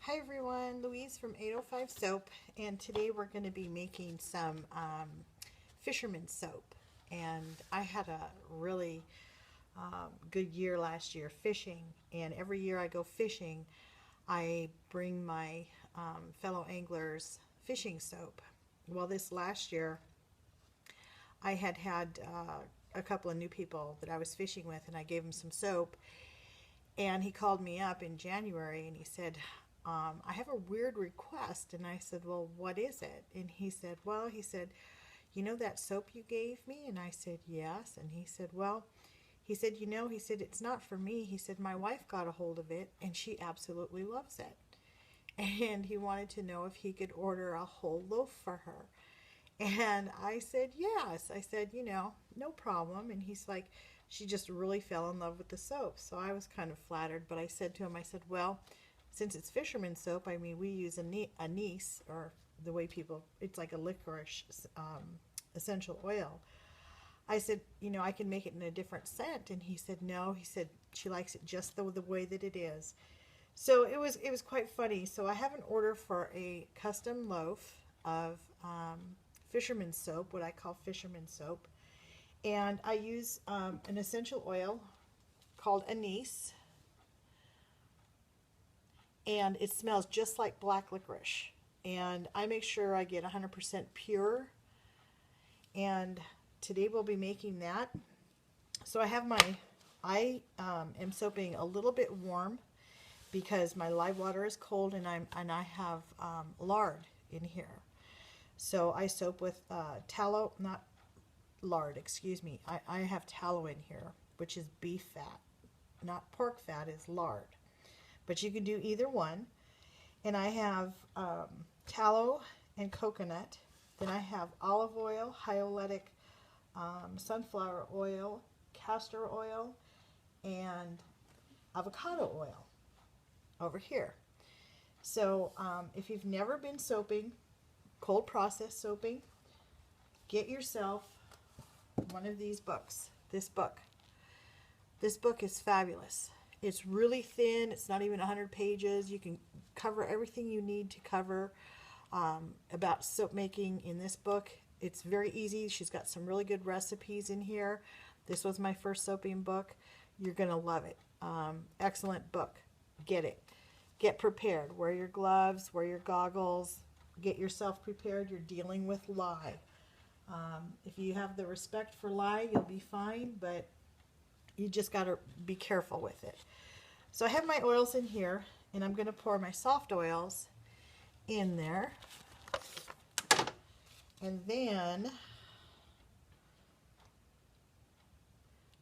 Hi everyone, Louise from 805 Soap, and today we're going to be making some fisherman soap. And I had a really good year last year fishing, and every year I go fishing, I bring my fellow anglers fishing soap. Well, this last year I had a couple of new people that I was fishing with, and I gave them some soap, and he called me up in January and he said, I have a weird request. And I said, well, what is it? And he said, well, you know that soap you gave me? And I said, yes. And he said, well, he said, it's not for me. He said, my wife got a hold of it and she absolutely loves it. And he wanted to know if he could order a whole loaf for her. And I said, yes. I said, no problem. And he's like, she just really fell in love with the soap. So I was kind of flattered, but I said to him, I said, well, since it's fisherman soap, I mean, we use anise, or the way people, it's like a licorice essential oil. I said, I can make it in a different scent. And he said, no. He said, she likes it just the way that it is. So it was quite funny. So I have an order for a custom loaf of fisherman soap, what I call fisherman soap. And I use an essential oil called anise, and it smells just like black licorice. And I make sure I get 100% pure, and today we'll be making that. So I am soaping a little bit warm because my live water is cold, and I have lard in here. So I soap with tallow, not lard, excuse me. I have tallow in here, which is beef fat. Not pork fat, is lard. But you can do either one. And I have tallow and coconut. Then I have olive oil, hyolytic sunflower oil, castor oil, and avocado oil over here. So if you've never been soaping, cold process soaping, get yourself one of these books. This book is fabulous. It's really thin. It's not even 100 pages. You can cover everything you need to cover about soap making in this book. It's very easy. She's got some really good recipes in here. This was my first soaping book. You're going to love it. Excellent book. Get it. Get prepared. Wear your gloves. Wear your goggles. Get yourself prepared. You're dealing with lye. If you have the respect for lye, you'll be fine, but you just got to be careful with it. So I have my oils in here, and I'm going to pour my soft oils in there. And then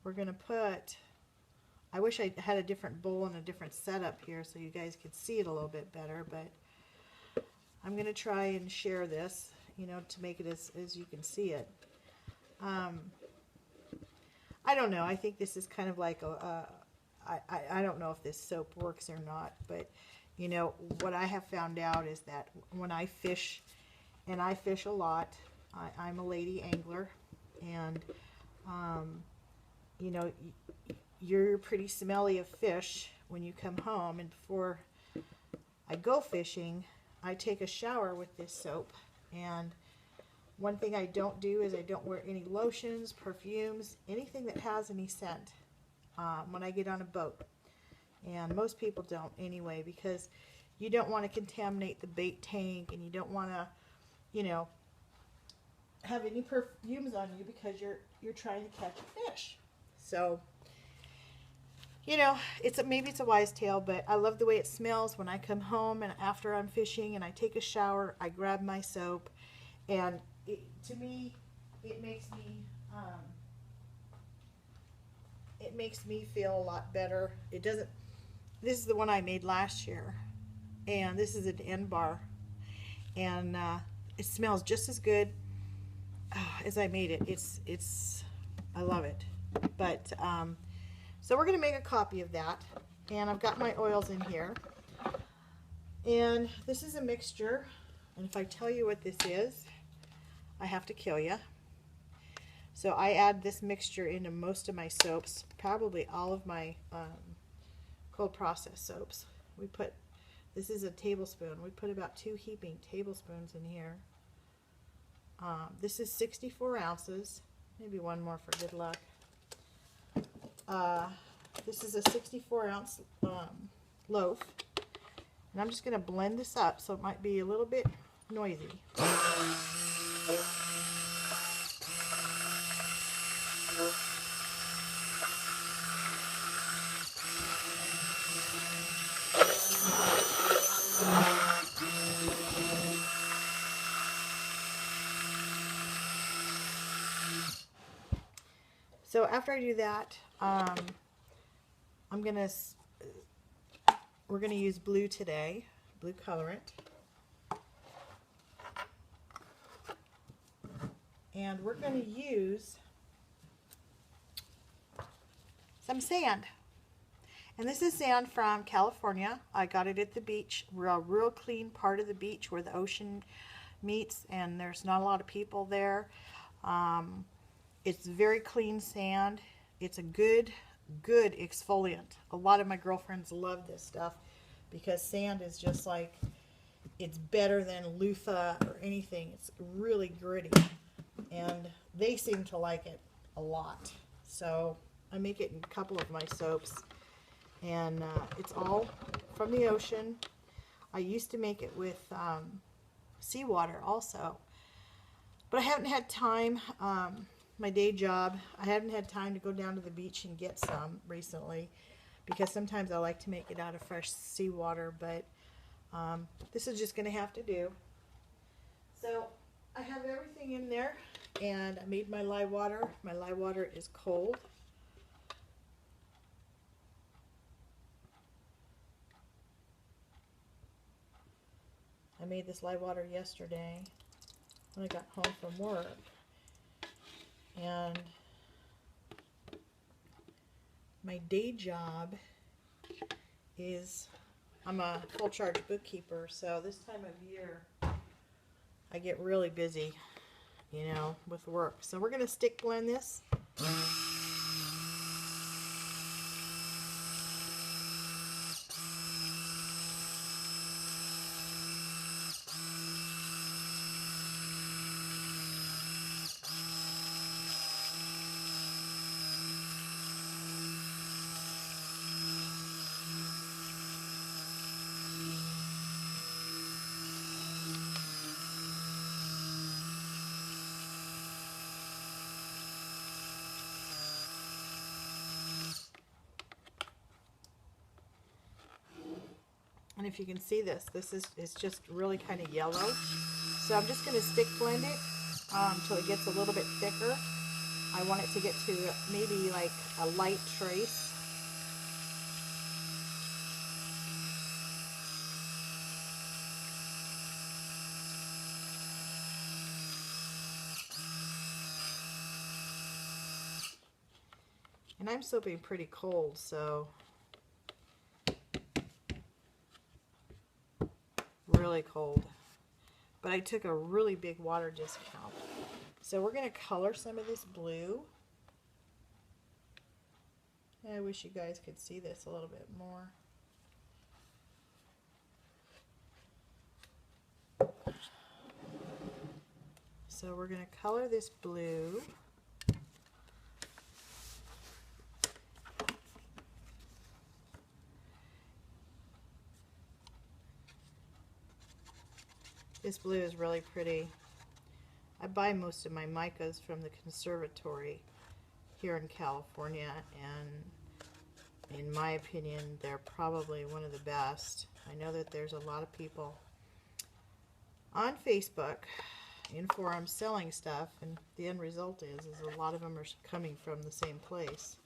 we're going to put, I wish I had a different bowl and a different setup here so you guys could see it a little bit better, but I'm going to try and share this, to make it as you can see it. I don't know. I think this is kind of like I don't know if this soap works or not, but what I have found out is that when I fish, and I fish a lot, I'm a lady angler, and you're pretty smelly of fish when you come home, and before I go fishing, I take a shower with this soap. And one thing I don't do is I don't wear any lotions, perfumes, anything that has any scent when I get on a boat. And most people don't anyway, because you don't want to contaminate the bait tank, and you don't want to, have any perfumes on you because you're trying to catch a fish. So, maybe it's a wise tale, but I love the way it smells when I come home and after I'm fishing and I take a shower, I grab my soap, and to me, it makes me feel a lot better. It doesn't. This is the one I made last year, and this is an end bar, and it smells just as good as I made it. I love it. But so we're going to make a copy of that, and I've got my oils in here, and this is a mixture, and if I tell you what this is, I have to kill you. So I add this mixture into most of my soaps, probably all of my cold process soaps. We put This is a tablespoon. We put about 2 heaping tablespoons in here. This is 64 ounces. Maybe one more for good luck. This is a 64 ounce loaf. And I'm just going to blend this up, so it might be a little bit noisy. So after I do that, we're gonna use blue today, blue colorant, and we're gonna use some sand. And this is sand from California. I got it at the beach, real clean part of the beach where the ocean meets, and there's not a lot of people there. It's very clean sand. It's a good exfoliant. A lot of my girlfriends love this stuff because sand is just like, it's better than loofah or anything. It's really gritty, and they seem to like it a lot. So I make it in a couple of my soaps, and it's all from the ocean. I used to make it with seawater also, but I haven't had time. My day job, I haven't had time to go down to the beach and get some recently, because sometimes I like to make it out of fresh seawater, but this is just going to have to do. So I have everything in there, and I made my lye water. My lye water is cold. I made this lye water yesterday when I got home from work. And my day job is, I'm a full charge bookkeeper, so this time of year I get really busy, you know, with work. So we're going to stick blend this. And if you can see this, is just really kind of yellow. So I'm just going to stick blend it until it gets a little bit thicker. I want it to get to maybe like a light trace. And I'm soaping pretty cold, so really cold. But I took a really big water discount. So we're going to color some of this blue. I wish you guys could see this a little bit more. So we're going to color this blue. This blue is really pretty. I buy most of my micas from the conservatory here in California, and in my opinion, they're probably one of the best. I know that there's a lot of people on Facebook in forums selling stuff, and the end result is a lot of them are coming from the same place.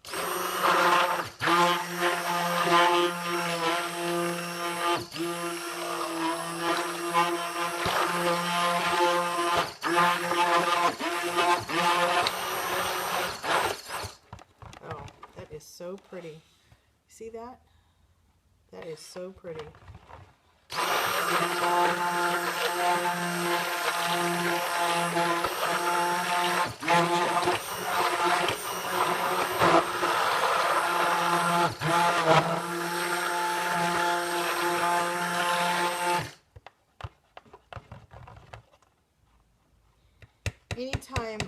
Oh, that is so pretty. See that? That is so pretty. anytime,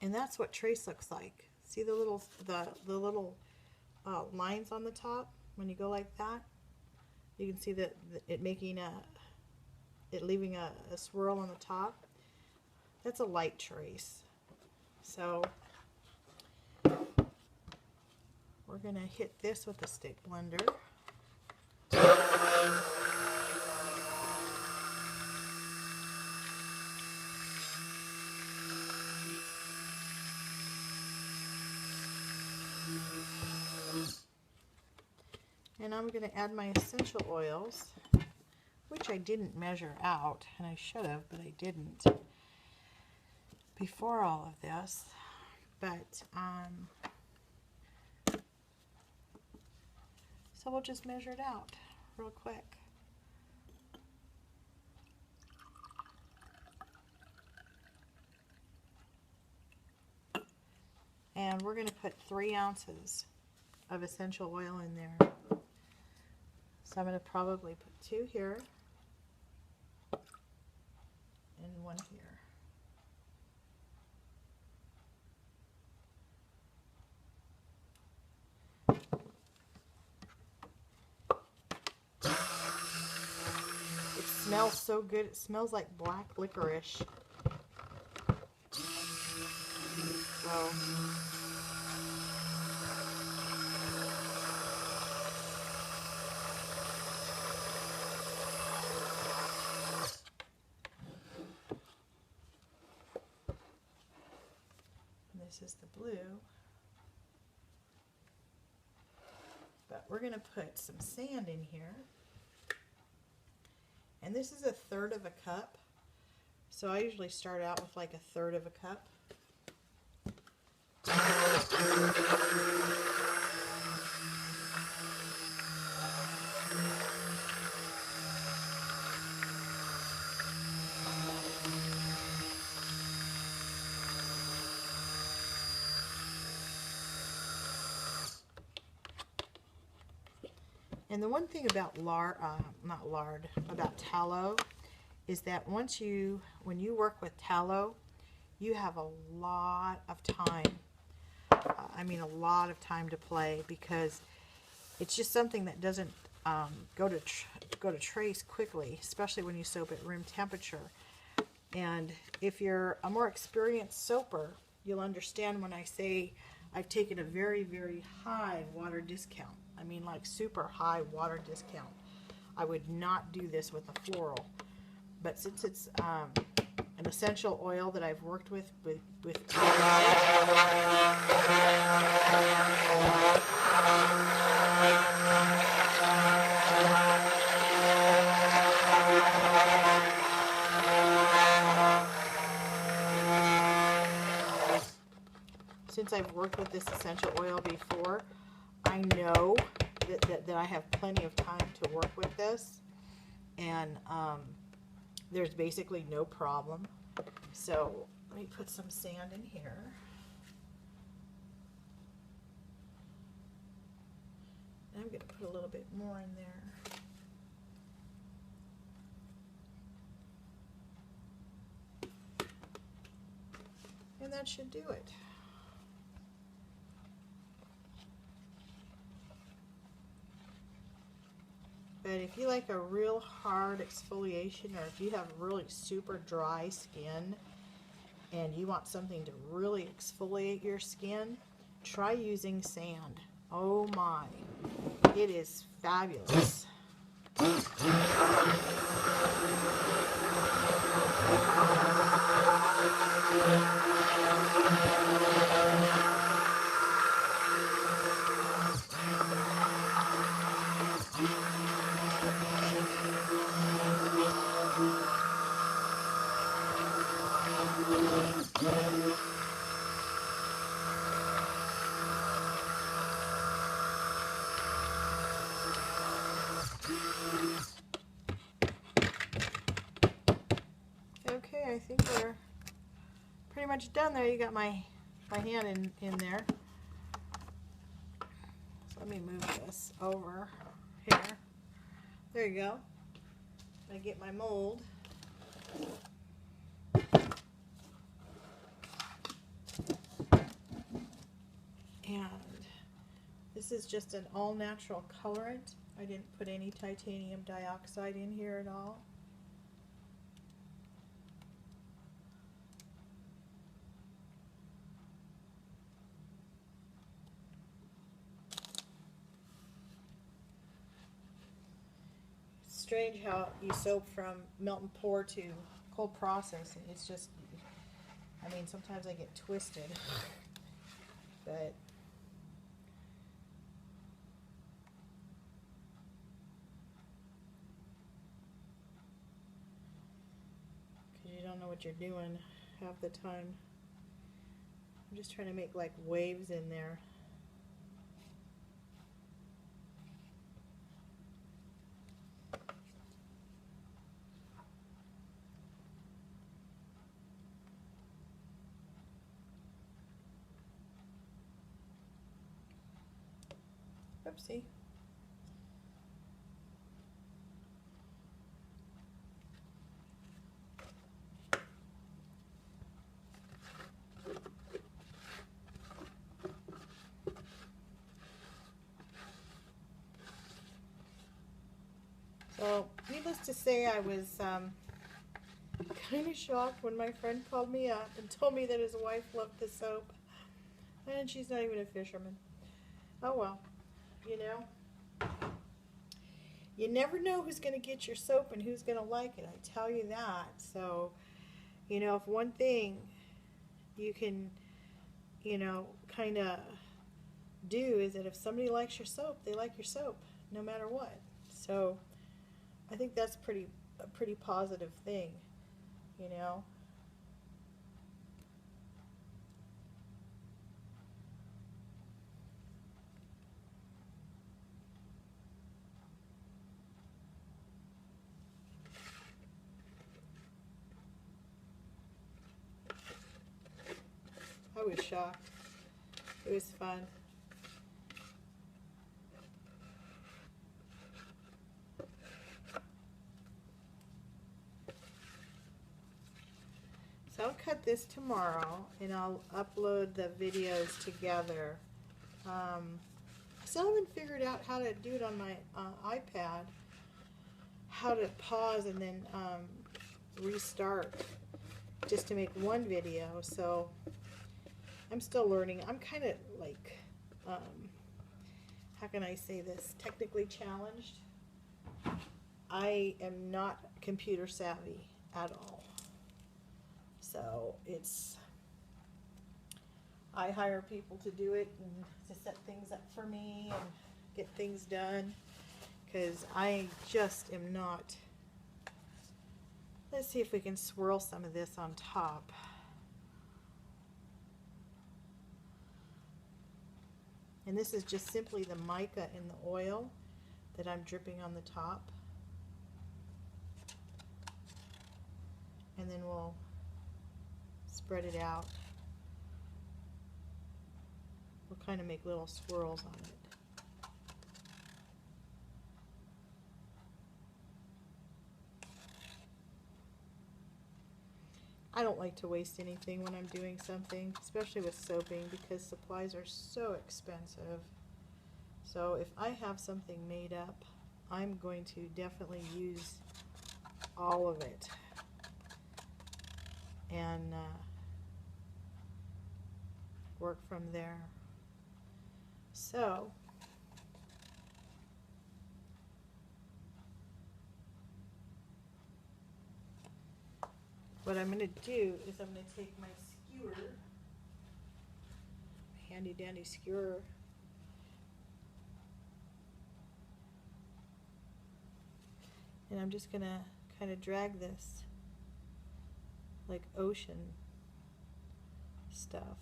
and that's what trace looks like. See the little lines on the top when you go like that? You can see that it making it leaving a swirl on the top. That's a light trace. So we're going to hit this with a stick blender. And I'm going to add my essential oils, which I didn't measure out, and I should have, but I didn't before all of this. But so we'll just measure it out real quick. And we're going to put 3 ounces of essential oil in there. So I'm going to probably put 2 here and 1 here. It smells so good. It smells like black licorice. So this is the blue. But we're going to put some sand in here. And this is 1/3 of a cup. So I usually start out with like 1/3 of a cup. And the one thing about about tallow is that when you work with tallow, you have a lot of time. A lot of time to play, because it's just something that doesn't go to trace quickly, especially when you soap at room temperature. And if you're a more experienced soaper, you'll understand when I say I've taken a very, very high water discount. I mean, like super high water discount. I would not do this with a floral. But since it's an essential oil that I've worked with since I've worked with this essential oil before, I know that I have plenty of time to work with this, and there's basically no problem. So let me put some sand in here. And I'm going to put a little bit more in there. And that should do it. But if you like a real hard exfoliation, or if you have really super dry skin and you want something to really exfoliate your skin, try using sand. Oh my, it is fabulous. Okay, I think we're pretty much done there. You got my hand in there. So let me move this over here. There you go. I get my mold. And this is just an all-natural colorant. I didn't put any titanium dioxide in here at all. Strange how you soap from melt and pour to cold process. It's just, I mean, sometimes I get twisted, but because you don't know what you're doing half the time. I'm just trying to make like waves in there. Oopsie. So, needless to say, I was kind of shocked when my friend called me up and told me that his wife loved the soap. And she's not even a fisherman. Oh well, you know. You never know who's going to get your soap and who's going to like it. I tell you that. So, you know, if one thing you can, you know, kind of do is that if somebody likes your soap, they like your soap, no matter what. So, I think that's a pretty positive thing, you know. I was shocked. It was fun. So I'll cut this tomorrow and I'll upload the videos together. I still haven't figured out how to do it on my iPad, how to pause and then restart just to make one video. So I'm still learning. I'm kind of like, how can I say this, technically challenged. I am not computer savvy at all. So I hire people to do it and to set things up for me and get things done because I just am not. Let's see if we can swirl some of this on top. And this is just simply the mica in the oil that I'm dripping on the top. And then we'll spread it out. We'll kind of make little swirls on it. I don't like to waste anything when I'm doing something, especially with soaping, because supplies are so expensive. So if I have something made up, I'm going to definitely use all of it. And work from there. So what I'm going to do is I'm going to take my skewer, handy dandy skewer, and I'm just going to kind of drag this like ocean stuff.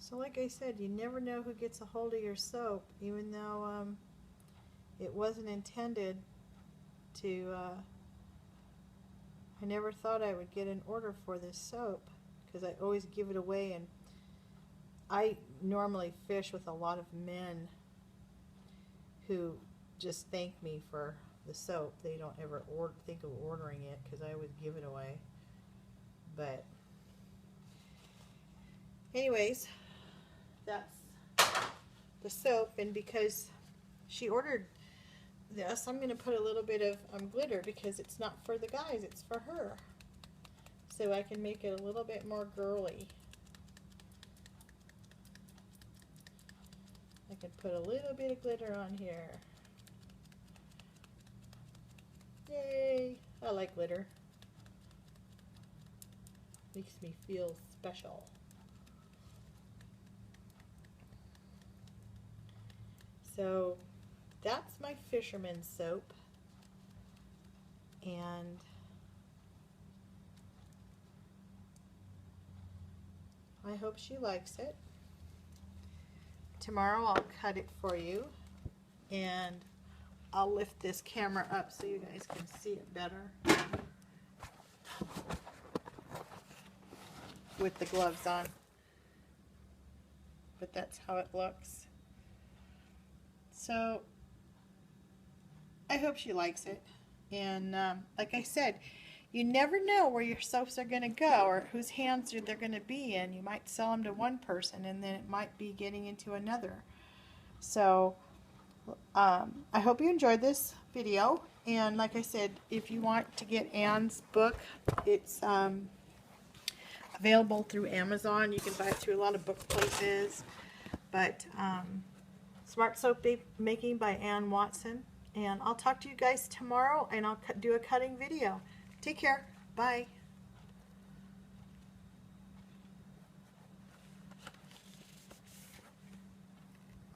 So like I said, you never know who gets a hold of your soap, even though it wasn't intended to, I never thought I would get an order for this soap because I always give it away, and I normally fish with a lot of men who just thank me for the soap. They don't ever think of ordering it because I always give it away. But anyways, that's the soap, and because she ordered this, I'm going to put a little bit of glitter because it's not for the guys, it's for her. So I can make it a little bit more girly. I can put a little bit of glitter on here. Yay! I like glitter. Makes me feel special. So that's my fisherman's soap, and I hope she likes it. Tomorrow I'll cut it for you, and I'll lift this camera up so you guys can see it better with the gloves on. But that's how it looks. So I hope she likes it. And like I said, you never know where your soaps are going to go or whose hands they're going to be in. You might sell them to one person and then it might be getting into another. So I hope you enjoyed this video. And like I said, if you want to get Anne's book, it's available through Amazon. You can buy it through a lot of book places. But Smart Soap Making by Anne Watson. And I'll talk to you guys tomorrow, and I'll do a cutting video. Take care. Bye.